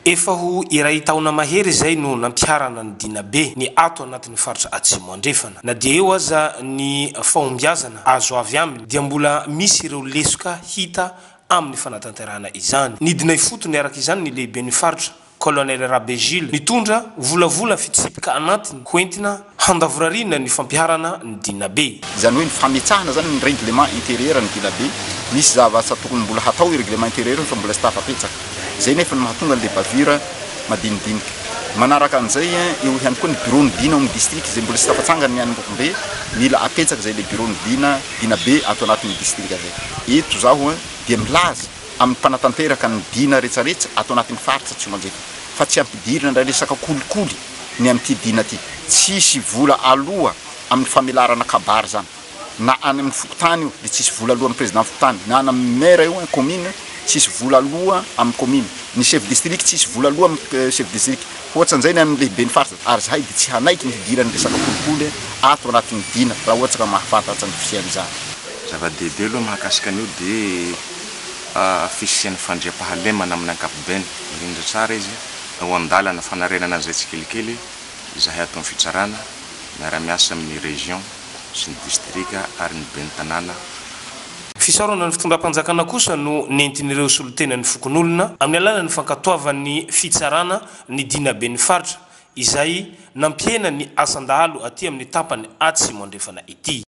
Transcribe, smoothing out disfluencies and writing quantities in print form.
Efa ho iray taona mahery zay no nampiarana ny Dinabe ny ato anatin'ny faritra Atsimo andrefana. Na dia eo aza ny fahombiazana azo avy aminy dia mbola misy ireo lesoka hita amin'ny fanatanterahana izany. Nidinay fotony araka izany ny lehiben'ny faritra Colonel Rabe Gilles nitondra volavola fitsipika anatiny hoentina handavorarina ny fampiharana ny Dinabe. Izany hoe ny fametsahana zany ny règlement intérieur ny Dinabe, misy zavatra tokony mbola hatao i règlement intérieur fa mbola tsy tafapetsaka. Zay nefa ny mahatonga le bavira madinidinika. Manaraka an'izay eo ihany koa ny bureau ny dina amin'ny district zay mbola tsy tafatsangany ny Anymbokombe, mila apetsaka zay le bureau ny Dinabe ato anatin'ny district zay. Eto zaho dia milaza amin'ny mpanatanteraka ny dina rehetrarehetra ato anatin'ny faritra tsy manjefa. Fa tsy ampidirina ndray resaka kolikoly ny amin'ity dina ty. Tsisy vola aloha amin'ny famelarana kabary zany. Na any amin'ny fokotany io dia tsisy vola aloha amin'ny président fokotany, na any amin'ny maire io commune tsisy vola aloha amin'ny commune, ny chef district tsisy vola aloha amin'ny chef district. Ohatran'izay ny amin'ny lehiben'ny faritra ary zahay dia tsy hanaiky ny hidirany resaka kolikoly ato anatin'ny dina raha ohatra ka mahafantatra ny fisian'izany. Zava-dehibe aloha mahakasika an'io dia fisian'ny fandriam-pahalemana amin'ny ankapobeny, indrindra tsara izy ao an-dalana fanarenana an'izay tsikelikely izahay atao amin'ny fitsarana miara-miasa amin'ny région sy ny district ary ny ben'ny tanàna. Fisarona ny fitondram-panjakana kosa no nentin'ireo solotenan'ny fokon'olona amin'ny alalan'ny fankatoavan'ny fitsarana ny Dinaben'ny faritra izay nampiena ny asandahalo aty amin'ny tapany Atsimo andrefana ity.